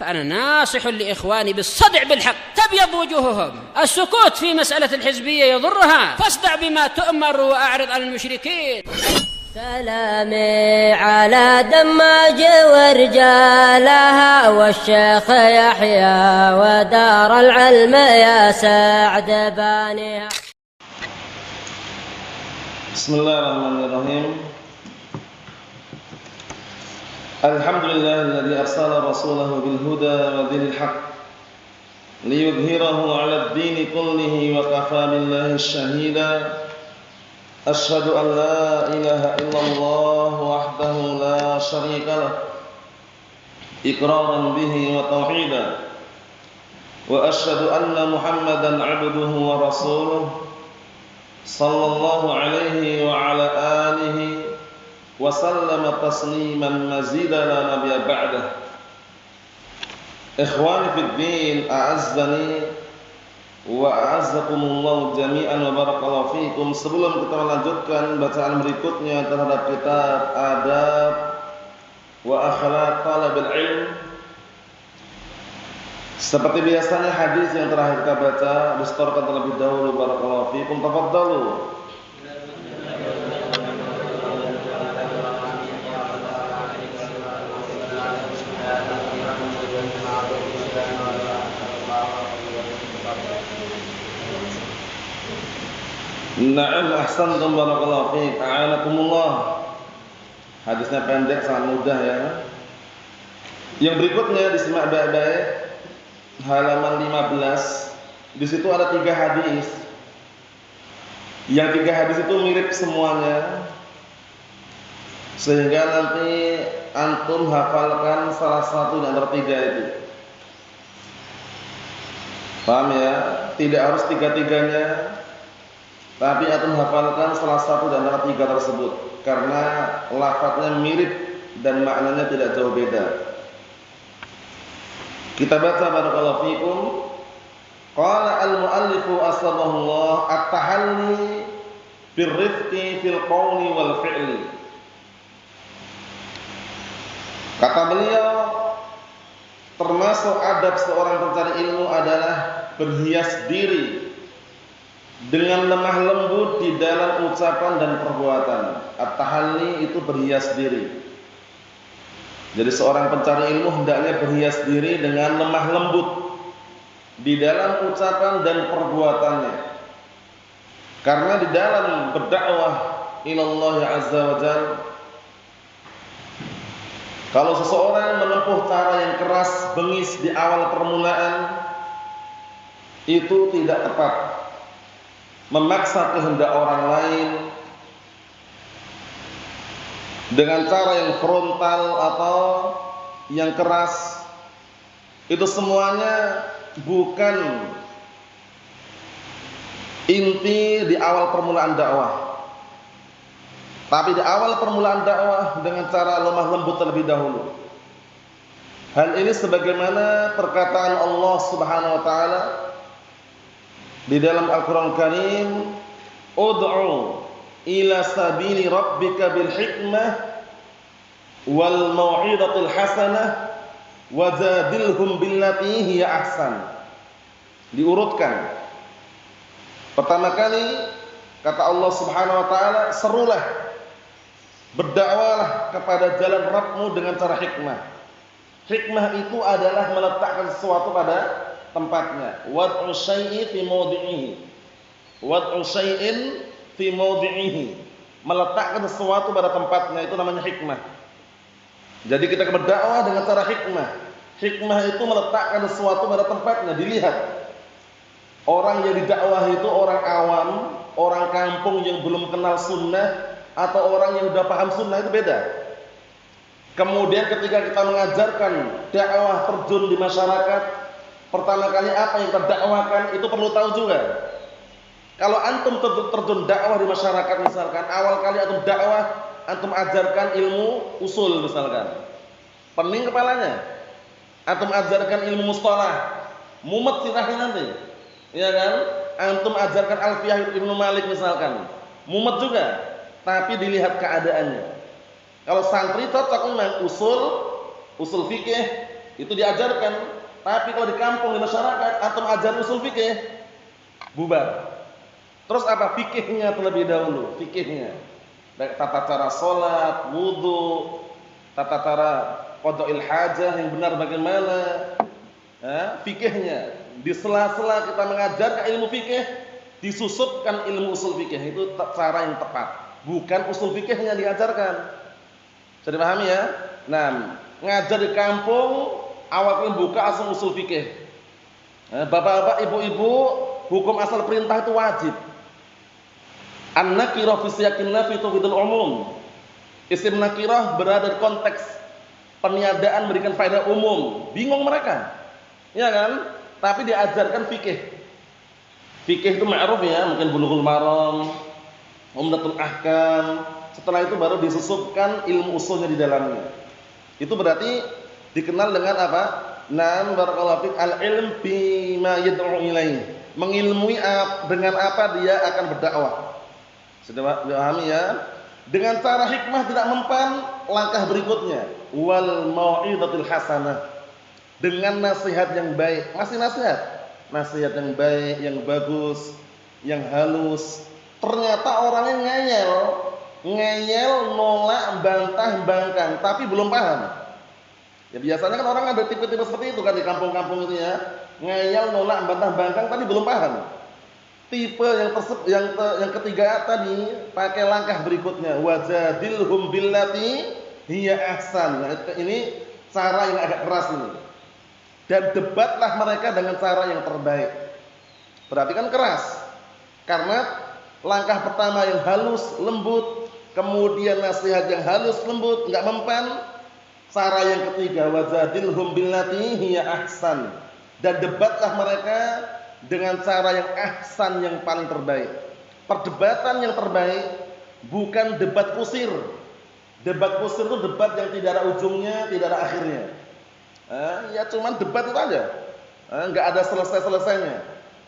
فأنا ناصح لإخواني بالصدع بالحق تبيض وجوههم. السكوت في مسألة الحزبية يضرها، فاصدع بما تؤمر وأعرض عن المشركين. سلامي على دماج ورجالها والشيخ يحيى ودار العلم يا سعد بانيها. بسم الله الرحمن الرحيم. الحمد لله الذي أرسل رسوله بالهدى ودين الحق ليظهره على الدين كله وكفى بالله شهيدا. أشهد أن لا إله إلا الله وحده لا شريك له إقرارا به وتوحيدا، وأشهد أن محمدا عبده ورسوله صلى الله عليه وعلى آله وسلم تسليما مزيدا لا نبي بعده. إخواني في الدين أعزني wa a'azzakumullahu jami'an wa barakallahu fikum. Sebelum kita melanjutkan bacaan berikutnya terhadap kitab Adab wa Akhlaq Thalabil Ilm, seperti biasanya hadis yang terakhir kita baca distorkan terlebih dahulu. Barakallahu fikum, tafadhalu. Na'am, ahsantum, barakallahu fiik, a'anakumullah. Hadisnya pendek, sangat mudah ya. Yang berikutnya disimak baik-baik, halaman 15. Di situ ada 3 hadis. Yang 3 hadis itu mirip semuanya, sehingga nanti antum hafalkan salah satu di antara 3 itu. Paham ya? Tidak harus 3-3-nya, tapi antum hafalkan salah satu di antara 3 tersebut, karena lafadznya mirip dan maknanya tidak jauh beda. Kita baca, barakallahu fikum. Qala al-muallifu asbahullah at-tahalli birrifqi fil qawli wal fi'li. Kata beliau, termasuk adab seorang pencari ilmu adalah berhias diri dengan lemah lembut di dalam ucapan dan perbuatan. At-tahalli itu berhias diri. Jadi seorang pencari ilmu hendaknya berhias diri dengan lemah lembut di dalam ucapan dan perbuatannya. Karena di dalam berdakwah ilallah azza wa jalla, kalau seseorang menempuh cara yang keras, bengis di awal permulaan, itu tidak tepat. Memaksa kehendak orang lain dengan cara yang frontal atau yang keras, itu semuanya bukan inti di awal permulaan dakwah. Tapi di awal permulaan dakwah dengan cara lemah lembut terlebih dahulu. Hal ini sebagaimana perkataan Allah Subhanahu wa taala di dalam Al-Qur'an Karim, ud'u ila sabili rabbika bil hikmah wal mau'izatil hasanah wajadilhum billati hiya ahsan. Diurutkan. Pertama kali kata Allah Subhanahu wa taala, serulah, berdakwalah kepada jalan Rabbmu dengan cara hikmah. Hikmah itu adalah meletakkan sesuatu pada tempatnya. Wad'u syai'i fi mawdi'ihi. Wad'u syai'in fi mawdi'ihi. Meletakkan sesuatu pada tempatnya, itu namanya hikmah. Jadi kita berdakwah dengan cara hikmah. Hikmah itu meletakkan sesuatu pada tempatnya, dilihat. Orang yang didakwah itu orang awam, orang kampung yang belum kenal sunnah, atau orang yang sudah paham sunnah, itu beda. Kemudian ketika kita mengajarkan dakwah terjun di masyarakat, pertama kali apa yang kita dakwakan itu perlu tahu juga. Kalau antum terjun dakwah di masyarakat misalkan, awal kali antum dakwah, antum ajarkan ilmu usul misalkan, pening kepalanya. Antum ajarkan ilmu mustalah, mumet sirahnya nanti. Ya kan? Antum ajarkan Alfiyah Ibnu Malik misalkan, mumet juga. Tapi dilihat keadaannya. Kalau santri cocok memang usul fikih, itu diajarkan. Tapi kalau di kampung, di masyarakat, antum ajar usul fikih, bubar. Terus apa? Fikihnya terlebih dahulu, fikihnya. Baik tata cara sholat, wudu, tata cara qada'il hajah yang benar bagaimana, fikihnya. Di sela-sela kita mengajarkan ilmu fikih, disusupkan ilmu usul fikih. Itu cara yang tepat. Bukan usul fikihnya diajarkan. Bisa dipahami ya? Nah, ngajar di kampung, awal buka asal usul fikih. Bapak-bapak, ibu-ibu, hukum asal perintah itu wajib. An-nakirah fi siyaqin nafi tufidul umum. Isim nakirah berada di konteks peniadaan berikan faedah umum. Bingung mereka. Ya kan? Tapi diajarkan fikih. Fikih itu ma'ruf ya, mungkin Bulughul Maram, Umdatul Ahkam. Setelah itu baru disusupkan ilmu usulnya di dalamnya. Itu berarti dikenal dengan apa? Nam barakallahu fik al-ilm bima yad'u ilaih. Mengilmui dengan apa dia akan berdakwah. Sudah pahami ya? Dengan cara hikmah tidak mempan, langkah berikutnya wal mau'izatul hasanah. Dengan nasihat yang baik, masih nasihat. Nasihat yang baik, yang bagus, yang halus. Ternyata orangnya ngeyel, nolak, bantah, bangkang, tapi belum paham. Ya biasanya kan orang ada tipe-tipe seperti itu kan di kampung-kampung itu ya. Ngeyel, nolak, bantah, bangkang, tapi belum paham. Tipe yang ketiga tadi pakai langkah berikutnya wajadilhum billati hiya ahsan. Nah, ini cara yang agak keras ini. Dan debatlah mereka dengan cara yang terbaik. Berarti kan keras. Karena langkah pertama yang halus, lembut, kemudian nasihat yang halus, lembut, enggak mempan. Cara yang ketiga wajadilhum billati hiya ahsan. Dan debatlah mereka dengan cara yang ahsan, yang paling terbaik. Perdebatan yang terbaik bukan debat kusir. Debat kusir itu debat yang tidak ada ujungnya, tidak ada akhirnya. Ya cuman debat itu aja. Enggak ada selesai-selesainya.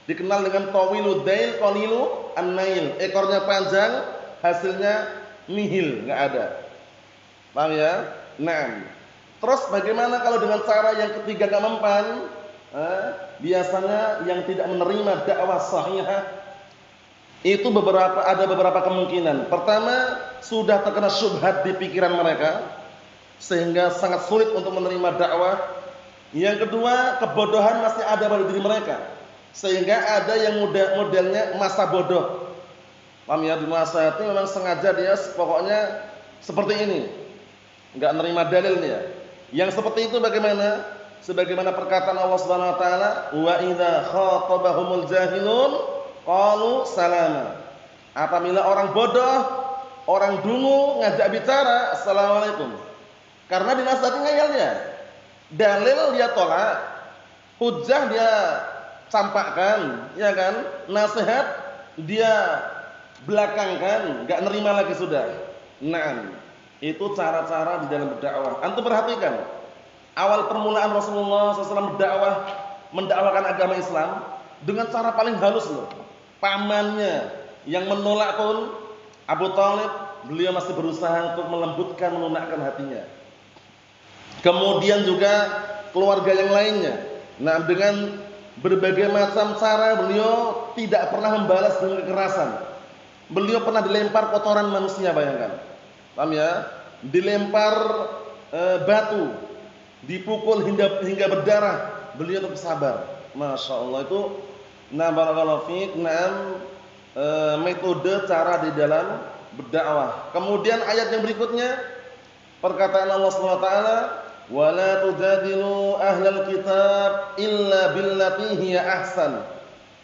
Dikenal dengan tawilud dail qalilu an-nail. Ekornya panjang, hasilnya nihil, enggak ada. Paham ya? Nah, terus bagaimana kalau dengan cara yang ketiga enggak mempan? Biasanya yang tidak menerima dakwah sahihah itu ada beberapa kemungkinan. Pertama, sudah terkena syubhat di pikiran mereka sehingga sangat sulit untuk menerima dakwah. Yang kedua, kebodohan masih ada pada diri mereka sehingga ada yang modelnya masa bodoh. Paham ya? Di masa itu memang sengaja dia pokoknya seperti ini, enggak menerima dalil dia. Yang seperti itu bagaimana? Sebagaimana perkataan Allah Subhanahu wa taala, "Wa idza khatabahumul jahilun qalu salama." Apabila orang bodoh, orang dungu ngajak bicara, assalamualaikum. Karena dinasihati ngayalnya. Dalil dia tolak, hujjah dia campakkan, ya kan? Nasihat dia belakangkan, enggak nerima lagi sudah. Naam. Itu cara-cara di dalam berdakwah. Antum perhatikan. Awal permulaan Rasulullah SAW mendakwakan agama Islam dengan cara paling halus loh. Pamannya yang menolak pun Abu Thalib, beliau masih berusaha untuk melembutkan, melunakkan hatinya. Kemudian juga keluarga yang lainnya. Nah, dengan berbagai macam cara beliau tidak pernah membalas dengan kekerasan. Beliau pernah dilempar kotoran manusia, bayangkan. Paham ya? Dilempar batu, dipukul hingga berdarah, beliau tetap sabar. Masya Allah, itu barakallahu fiik, metode cara di dalam berdakwah. Kemudian ayat yang berikutnya, perkataan Allah Subhanahu wa taala, "Wa la tujadilu ahlal kitab illa billati hiya ahsan,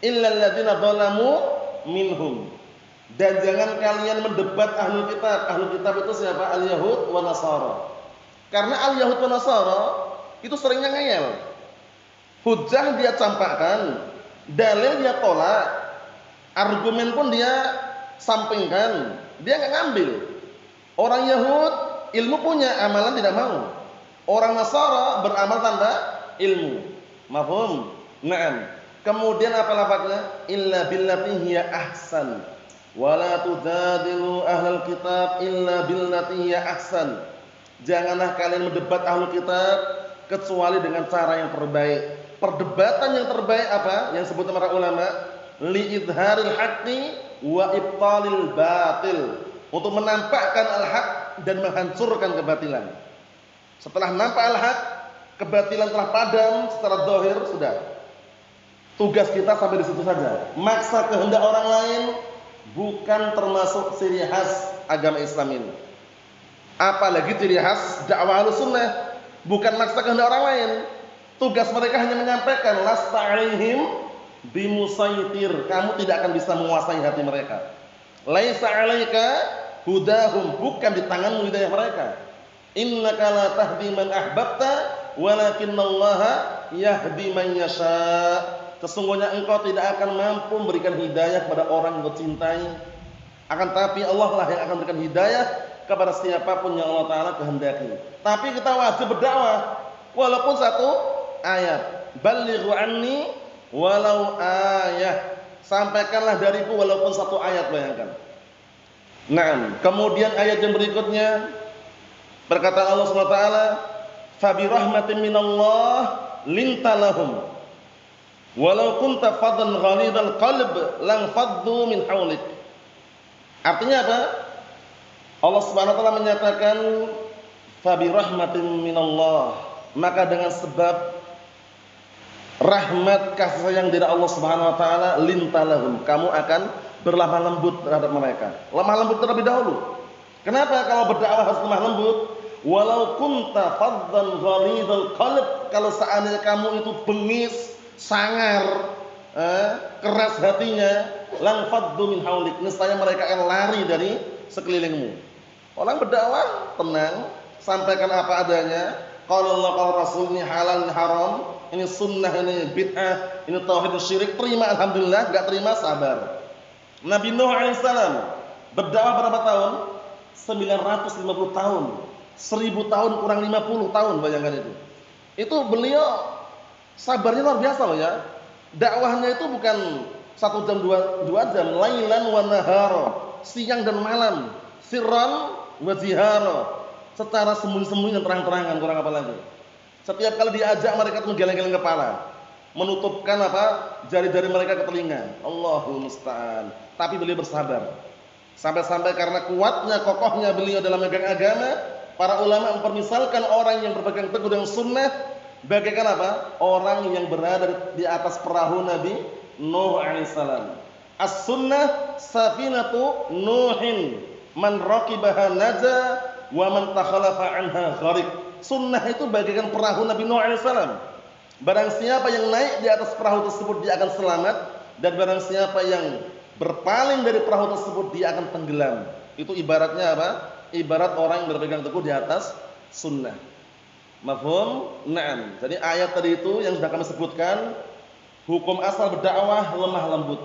illa alladziina dzalamu minhum." Dan jangan kalian mendebat ahlul kitab. Ahlul kitab itu siapa? Al-Yahud wa Nasara. Karena al-Yahud wa Nasara itu seringnya ngeyel. Hujjah dia campakkan, dalil dia tolak, argumen pun dia sampingkan, dia enggak ngambil. Orang Yahud ilmu punya, amalan tidak mau. Orang Nasara beramal tanpa ilmu. Mafhum? Naam. Kemudian apa lafaznya? Illa billati hiya ahsan. Wala tujadilu ahlal kitab illa billati hiya ahsan. Janganlah kalian mendebat ahlul kitab kecuali dengan cara yang terbaik. Perdebatan yang terbaik apa? Yang disebut para ulama, li'idharil haqqi wa ibtalil batil. Untuk menampakkan al-haq dan menghancurkan kebatilan. Setelah nampak al-haq, kebatilan telah padam secara zahir, sudah. Tugas kita sampai di situ saja. Maksa kehendak orang lain bukan termasuk ciri khas agama Islam ini. Apalagi ciri khas dakwah Ahlussunnah, bukan maksa kehendak orang lain. Tugas mereka hanya menyampaikan, lasta alaihim bimusaitir. Kamu tidak akan bisa menguasai hati mereka. Laisa alaika hudahum, bukan di tanganmu hidayah mereka. Innaka la tahdi man ahbabta walakinallaha yahdi man yasha. Sesungguhnya engkau tidak akan mampu memberikan hidayah kepada orang yang kau cintai. Akan tapi Allah lah yang akan memberikan hidayah kepada siapapun yang Allah Ta'ala kehendaki. Tapi kita wajib berdakwah walaupun satu ayat. Balighu anni walau ayah. Sampaikanlah dariku walaupun satu ayat, bayangkan. Nah, kemudian ayat yang berikutnya berkata Allah Subhanahu wa taala, "Fa bi rahmatin minallah lintalahum walau kunta faddan ghalidal qalb lang faddu min haulik." Artinya apa? Allah Subhanahu wa taala menyatakan fa bi rahmatin minallah, maka dengan sebab rahmat kasih sayang dari Allah Subhanahu wa taala lintalahum, kamu akan berlemah lembut terhadap mereka. Lemah lembut terlebih dahulu. Kenapa kalau berdakwah harus lemah lembut? Walau kunta faddan ghalidal qalb, kalau seandainya kamu itu bengis, sangar, keras hatinya, lang faddu min haulik, niscaya mereka akan lari dari sekelilingmu. Orang berdakwah tenang, sampaikan apa adanya. Qala Allah qala Rasul, ini halal ini haram, ini sunnah ini bid'ah, ini tauhid syirik, terima alhamdulillah, enggak terima sabar. Nabi Nuh alaihissalam berdakwah berapa tahun? 950 tahun. 1000 tahun kurang 50 tahun, bayangkan itu. Itu beliau sabarnya luar biasa loh ya. Dakwahnya itu bukan 1 jam 2 jam, lailan wa nahara, siang dan malam, sirran wa jihara, secara sembunyi-sembunyi dan terang-terangan, kurang apa lagi. Setiap kali diajak mereka menggeleng-geleng kepala, menutupkan jari-jari mereka ke telinga. Allahul musta'an. Tapi beliau bersabar. Sampai-sampai karena kuatnya, kokohnya beliau dalam megang agama, para ulama mempermisalkan orang yang berpegang teguh dengan sunnah bagaikan apa? Orang yang berada di atas perahu Nabi Nuh alaihissalam. As-sunnah safinatu Nuhin, man raqibaha naja wa man takhalafa anha gharik. Sunnah itu bagaikan perahu Nabi Nuh alaihissalam. Barang siapa yang naik di atas perahu tersebut dia akan selamat, dan barang siapa yang berpaling dari perahu tersebut dia akan tenggelam. Itu ibaratnya apa? Ibarat orang yang berpegang teguh di atas sunnah. Mafhum? Naam. Jadi ayat tadi itu yang sudah kami sebutkan, hukum asal berdakwah lemah lembut.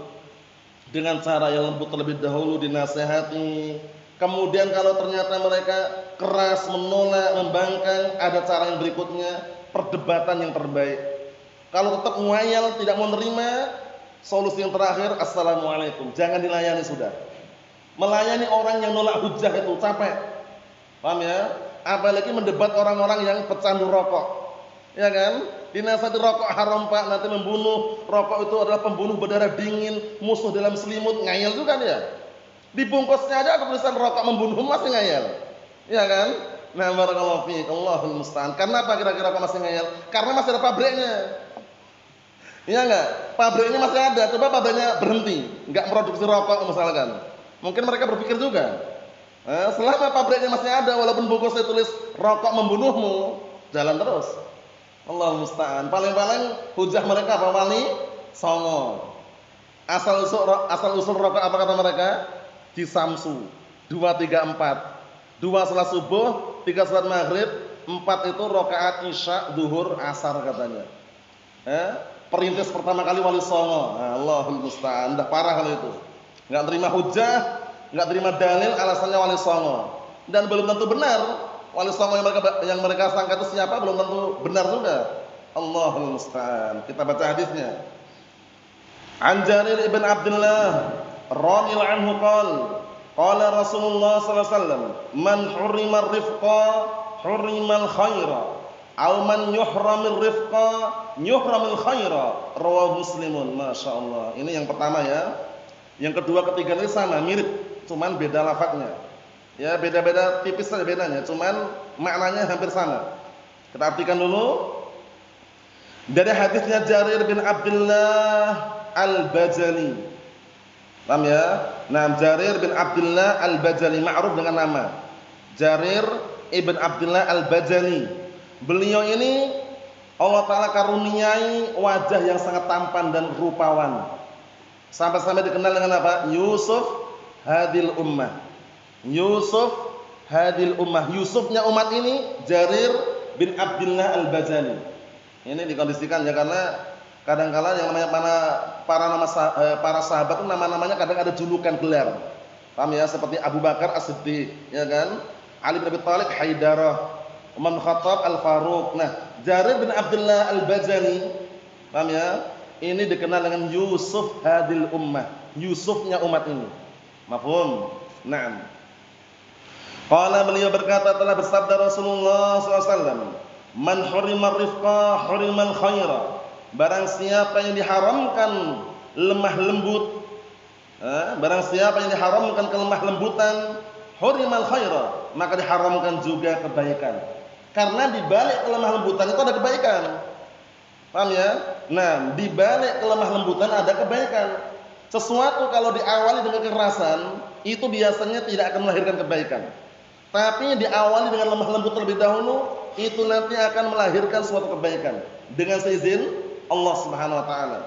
Dengan cara yang lembut terlebih dahulu, dinasehati. Kemudian kalau ternyata mereka keras, menolak, membangkang, ada cara yang berikutnya, perdebatan yang terbaik. Kalau tetap muayal, tidak mau menerima, solusi yang terakhir, assalamualaikum. Jangan dilayani sudah. Melayani orang yang nolak hujah itu capek. Paham ya? Apalagi mendebat orang-orang yang pecandu rokok. Ya kan? Dinasihati rokok haram Pak, nanti membunuh. Rokok itu adalah pembunuh berdarah dingin, musuh dalam selimut, ngayal juga ya. Dibungkusnya aja ada tulisan rokok membunuh, masih ngayal. Ya kan? Nah, barakallahu fiik, Allahul musta'an. Karena apa kira-kira kok masih ngayal? Karena masih ada pabriknya. Iya enggak? Pabriknya masih ada. Coba pabriknya berhenti, enggak produksi rokok misalkan. Mungkin mereka berpikir juga. Selama pabriknya masih ada, walaupun bungkusnya tulis rokok membunuhmu, jalan terus. Allahul musta'an. Paling-paling hujah mereka apa? Wali songo. Asal usul rokok apa kata mereka? Di Samsu 2, 3, 4. 2 salat subuh, 3 salat maghrib, 4 itu rakaat isya, zuhur, asar katanya. Perintis pertama kali wali songo. Allahul musta'an. Udah parah kalau itu. Enggak terima hujah, enggak terima dalil, alasannya wali songo. Dan belum tentu benar. Wali songo yang mereka sangka itu siapa belum tentu benar juga. Allahul musta'an. Kita baca hadisnya. An Jarir ibn Abdullah radhiyallahu anhu qala Rasulullah sallallahu alaihi wasallam, man hurrima rifqa hurrimal khaira Au man yuhramir rifqa yuhramil khaira. Rawahu Muslimun. Masyaallah. Ini yang pertama ya. Yang kedua, ketiga ini sama, mirip, cuman beda lafadznya. Ya, beda-beda tipis saja bedanya, cuman maknanya hampir sama. Kita artikan dulu. Dari hadisnya Jarir bin Abdullah Al-Bajali. Paham ya? Nah, Jarir bin Abdullah Al-Bajali, ma'ruf dengan nama Jarir ibn Abdullah Al-Bajali. Beliau ini Allah Ta'ala karuniai wajah yang sangat tampan dan rupawan. Sampai-sampai dikenal dengan apa? Yusuf hadil ummah. Yusuf hadil ummah. Yusufnya umat ini Jarir bin Abdullah Al-Bajali. Ini dikondisikan ya, karena kadang-kala yang namanya para sahabat itu nama-namanya kadang ada julukan gelar. Paham ya? Seperti Abu Bakar As-Siddiq, ya kan? Ali bin Abi Thalib Haidarah, Umar bin Khattab Al-Faruq. Nah, Jarir bin Abdullah Al-Bajali, paham ya? Ini dikenal dengan Yusuf hadil ummah. Yusufnya umat ini. Mafhum? Naam. Qala, beliau berkata, telah bersabda Rasulullah SAW, man hurimar rifqa hurimal khaira. Barang siapa yang diharamkan lemah lembut, barang siapa yang diharamkan kelemah lembutan, hurimal khaira, maka diharamkan juga kebaikan. Karena di balik kelemah lembutan itu ada kebaikan. Paham ya? Nah, di balik kelemah lembutan ada kebaikan. Sesuatu kalau diawali dengan kekerasan, itu biasanya tidak akan melahirkan kebaikan. Tapi diawali dengan lemah lembut terlebih dahulu, itu nanti akan melahirkan suatu kebaikan dengan seizin Allah Subhanahu wa taala.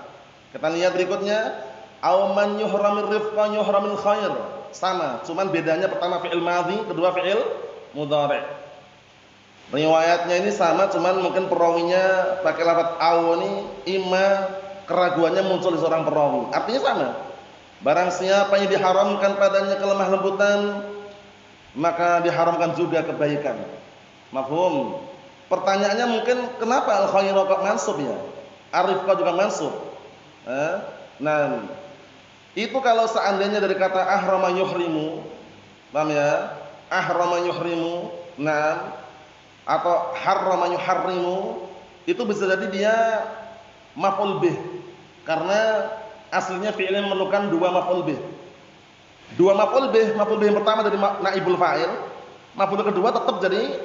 Kita lihat berikutnya, au man yuhramir rifqa yuhramil khair. Sama, cuman bedanya pertama fi'il madhi, kedua fi'il mudhari'. Riwayatnya ini sama, cuman mungkin perawinya pakai lafaz au ini imma keraguannya muncul di seorang perawi. Artinya sama. Barang siapa yang diharamkan padanya kelemah lembutan, maka diharamkan juga kebaikan. Mafhum? Pertanyaannya mungkin kenapa al-khairu kok mansub ya? Arifqa juga mansub. Nah, itu kalau seandainya dari kata ahrama yuhrimu, paham ya? Ahrama yuhrimu, nah, atau harrama yuharrimu, itu bisa jadi dia maf'ul bih. Karena aslinya fi'ilnya memerlukan dua maf'ul bih. Dua maf'ul bih yang pertama dari naibul fa'il, maf'ul kedua tetap jadi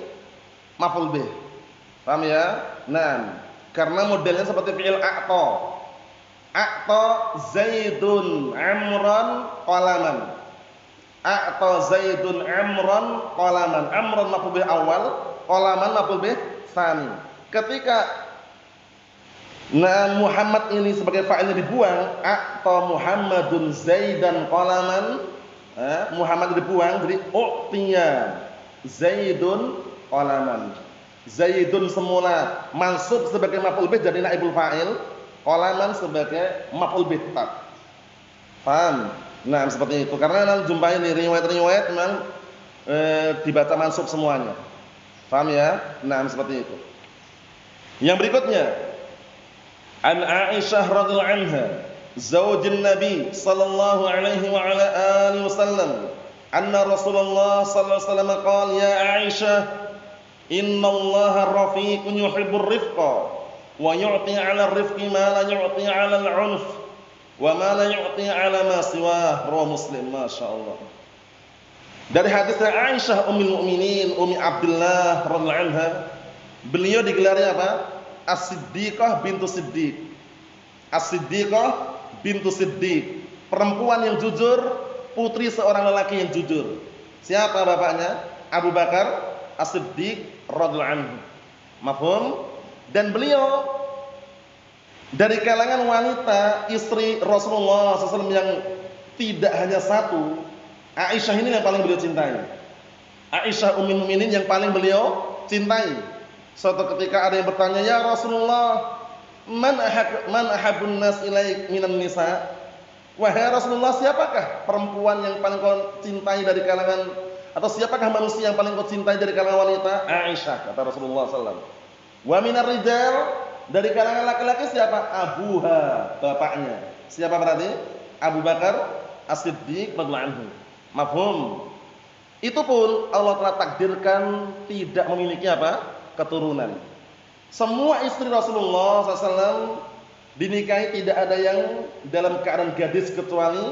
maf'ul bih. Paham ya? Nah, karena modelnya seperti fi'il a'ta. A'ta Zaidun Amran qalaman. A'ta Zaidun Amran qalaman. Amran maf'ul bih awal, qalaman maf'ul bih tsani. Ketika Muhammad ini sebagai fa'ilnya dibuang, a'ta Muhammadun Zaidan qalaman. Muhammad dibuang, jadi u'tiya Zaidun qalaman. Zaidun semula mansub sebagai maf'ul bih jadi naibul fa'il, qalaman sebagai maf'ul bih tetap. Paham? Nah, seperti itu. Karena nanti jumpai di riwayat-riwayat memang dibaca mansub semuanya. Paham ya? Nah, seperti itu. Yang berikutnya, an Aisyah radhiyallahu anha, zaujin Nabi sallallahu alaihi wa ala alihi wasallam, anna Rasulullah sallallahu alaihi wasallam qala, ya Aisyah, innallaha rafiqun yuhibbur rifqa wa yu'ti 'ala ar-rifqi ma la yu'ti 'ala al-'unf wa ma la yu'ti 'ala ma siwah. Rawahu Muslim. Masyaallah. Dari hadis Aisyah ummul mukminin Ummi Abdullah radhiyallahu anha, beliau digelari apa? As-Siddiqah bintu Siddiq. As-Siddiqah bintu Siddiq, perempuan yang jujur, putri seorang lelaki yang jujur. Siapa bapaknya? Abu Bakar As-Siddiq radhiyallahu anhu. Mafhum? Dan beliau dari kalangan wanita istri Rasulullah SAW yang tidak hanya satu. Aisyah ini yang paling beliau cintai. Aisyah ummul mukminin yang paling beliau cintai. Suatu ketika ada yang bertanya, ya Rasulullah, man ahabun nas ilaik minan nisa? Wahai Rasulullah, siapakah perempuan yang paling kau cintai dari kalangan, atau siapakah manusia yang paling kau cintai dari kalangan wanita? Aisyah, kata Rasulullah SAW. Wa minar rijal, dari kalangan laki-laki siapa? Abuha, bapaknya. Siapa berarti? Abu Bakar As-Siddiq radhiyallahu anhu. Mafhum? Itu pun Allah telah takdirkan tidak memiliki apa? Keturunan. Semua istri Rasulullah SAW dinikahi tidak ada yang dalam keadaan gadis kecuali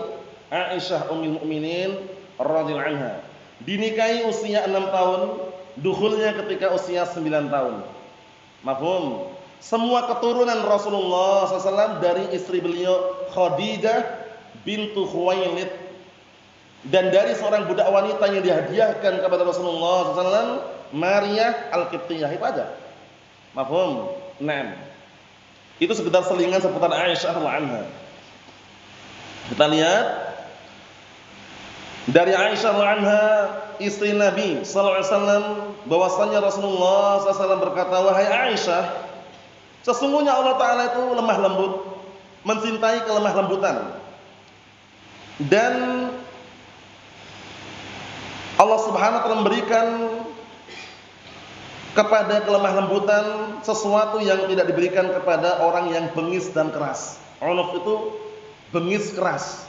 Aisyah Ummul Mukminin radhiyallahu anha. Dinikahi usia 6 tahun, dukhulnya ketika usia 9 tahun. Mafhum? Semua keturunan Rasulullah SAW dari istri beliau Khadijah bintu Khuwailid, dan dari seorang budak wanita yang dihadiahkan kepada Rasulullah SAW, Maria Al-Qibtiyah, itu aja. Mafhum? Naam. Itu sekedar selingan seputar Aisyah radhiyallahu anha. Kita lihat dari Aisyah radhiyallahu anha, istri Nabi sallallahu alaihi wasallam, bahwasanya Rasulullah SAW berkata, "Wahai Aisyah, sesungguhnya Allah Ta'ala itu lemah lembut, mencintai kelemah lembutan. Dan Allah Subhanahu wa ta'ala memberikan kepada kelemah lembutan sesuatu yang tidak diberikan kepada orang yang bengis dan keras." Unuf itu bengis keras.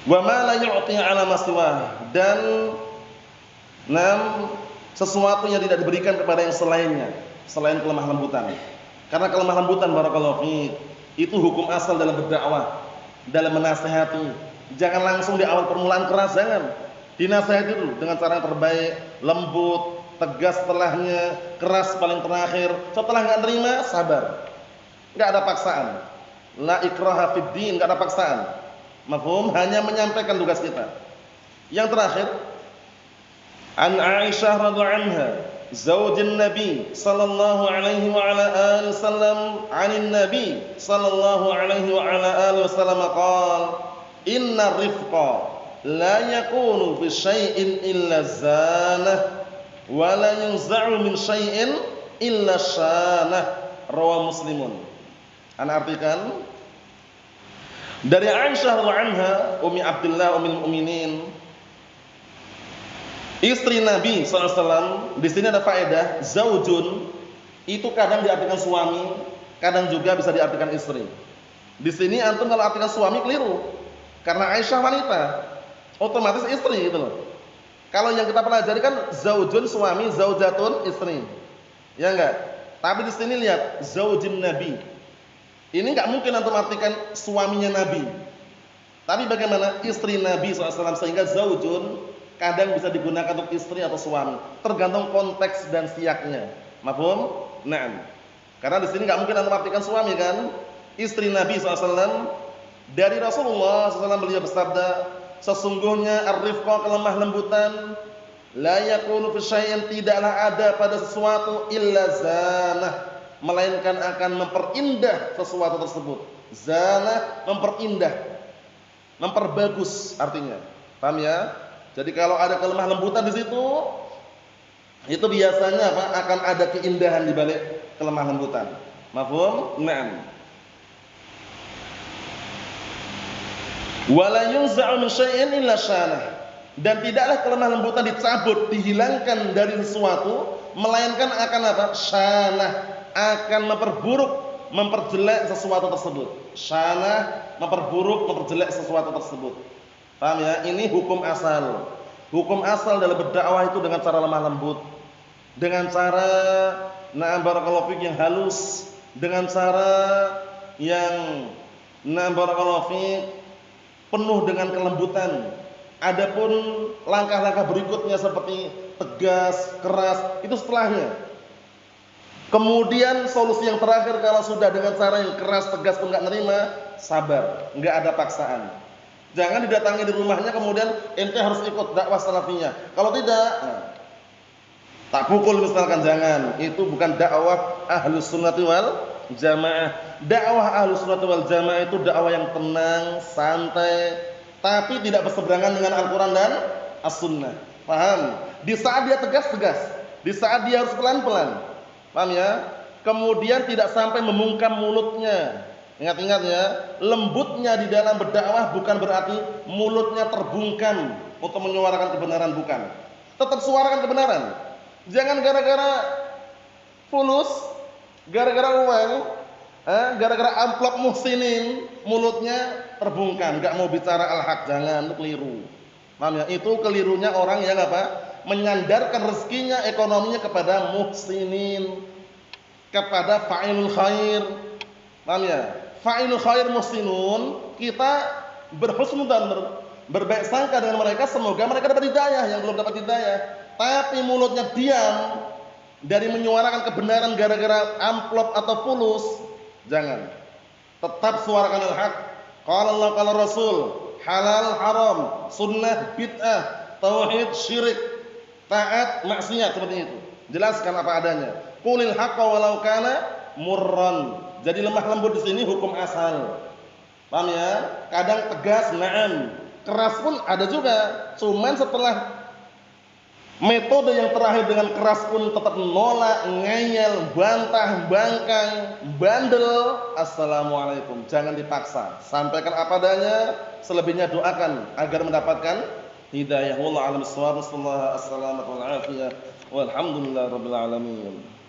Wa ma la yu'ti 'ala maswah, dan sesuatu yang tidak diberikan kepada yang selainnya, selain kelemah lembutan. Karena kelemah lembutan, barakallahu fiik, itu hukum asal dalam berdakwah, dalam menasihati. Jangan langsung di awal permulaan keras, jangan. Dinasihati dulu dengan cara yang terbaik, lembut, tegas setelahnya, keras paling terakhir. Setelah enggak terima, sabar. Enggak ada paksaan. La ikraha fid din, enggak ada paksaan. Mafhum? Hanya menyampaikan tugas kita. Yang terakhir, an Aisyah radhiyallahu anha, zaujin Nabi sallallahu alaihi wa ala alihi wasallam, 'anin Nabi sallallahu alaihi wa ala alihi wasallam qala, "Inna rifqa la yakunu fi syai'in illa zanah, wa la yunza'u min syai'in illa syanah." Rawahu Muslimun. Ana artikan dari Aisyah radhiyallahu anha, Ummi Abdullah ummul mukminin, istri Nabi SAW. Di sini ada faedah, zaujun itu kadang diartikan suami, kadang juga bisa diartikan istri. Di sini antum kalau artikan suami keliru, karena Aisyah wanita, otomatis istri gitu loh. Kalau yang kita pelajari kan zaujun suami, zaujatun istri, ya enggak? Tapi di sini lihat zaujin Nabi. Ini enggak mungkin antum artikan suaminya Nabi. Tapi bagaimana istri Nabi SAW, sehingga zaujun kadang bisa digunakan untuk istri atau suami, tergantung konteks dan siaknya. Mafhum? Naam. Karena di sini enggak mungkin antum artikan suami kan? Istri Nabi SAW. Dari Rasulullah SAW beliau bersabda, sesungguhnya ar-rifqa, kelemah lembutan, la yakunu fi syai'in, tidaklah ada pada sesuatu illa zanah, melainkan akan memperindah sesuatu tersebut. Zanah, memperindah, memperbagus artinya. Paham ya? Jadi kalau ada kelemah lembutan di situ, itu biasanya apa? Akan ada keindahan di balik kelemah lembutan. Mafhum? Naam. Wala yunza'u min syai'in illa syanah, dan tidaklah kelemah lembutan dicabut, dihilangkan dari sesuatu, melainkan akan apa? Syanah, akan memperburuk, memperjelek sesuatu tersebut. Syanah, memperburuk, memperjelek sesuatu tersebut. Paham ya? Ini hukum asal. Hukum asal dalam berdakwah itu dengan cara lemah lembut, dengan cara barakallahu fiik yang halus, dengan cara yang barakallahu fiik penuh dengan kelembutan. Adapun langkah-langkah berikutnya seperti tegas, keras, itu setelahnya. Kemudian solusi yang terakhir, kalau sudah dengan cara yang keras, tegas pun enggak nerima, sabar, enggak ada paksaan. Jangan didatangi di rumahnya kemudian ente harus ikut dakwah salafiyah. Kalau tidak, tak pukul misalkan, jangan. Itu bukan dakwah Ahlus Sunnah wal Jamaah. Dakwah Ahlus Sunnah wal Jamaah itu dakwah yang tenang, santai, tapi tidak berseberangan dengan Al-Qur'an dan As-Sunnah. Paham? Di saat dia tegas, tegas. Di saat dia harus pelan-pelan. Paham ya? Kemudian tidak sampai memungkam mulutnya. Ingat-ingat ya, lembutnya di dalam berdakwah bukan berarti mulutnya terbungkam untuk menyuarakan kebenaran, bukan. Tetap suarakan kebenaran. Jangan gara-gara fulus, gara-gara uang, gara-gara amplop muhsinin, mulutnya terbungkam, enggak mau bicara al-haq, jangan, itu keliru. Paham ya? Itu kelirunya orang yang apa? Menyandarkan rezekinya, ekonominya kepada muhsinin. kepada fa'ilul khair. Paham ya? Fa'ilul khair muhsinun, kita berhusnudzan, berbaik sangka dengan mereka, semoga mereka dapat hidayah yang belum dapat hidayah. Tapi mulutnya diam dari menyuarakan kebenaran gara-gara amplop atau fulus, jangan. Tetap suarakan al-haq. Qala Allah qala Rasul, halal haram, sunnah bid'ah, tauhid syirik, taat maksiat, seperti itu. Jelaskan apa adanya. Qulil haqqa walau kana murran. Jadi lemah lembut di sini hukum asal. Paham ya? Kadang tegas, na'am. Keras pun ada juga. Cuman setelah metode yang terakhir dengan keras pun tetap nolak, ngeyel, bantah, bangkang, bandel. Assalamualaikum. Jangan dipaksa. Sampaikan apa adanya. Selebihnya doakan agar mendapatkan hidayah. Wallahu a'lam bishawab. Assalamualaikum warahmatullahi wabarakatuh. Walhamdulillahirabbil alamin.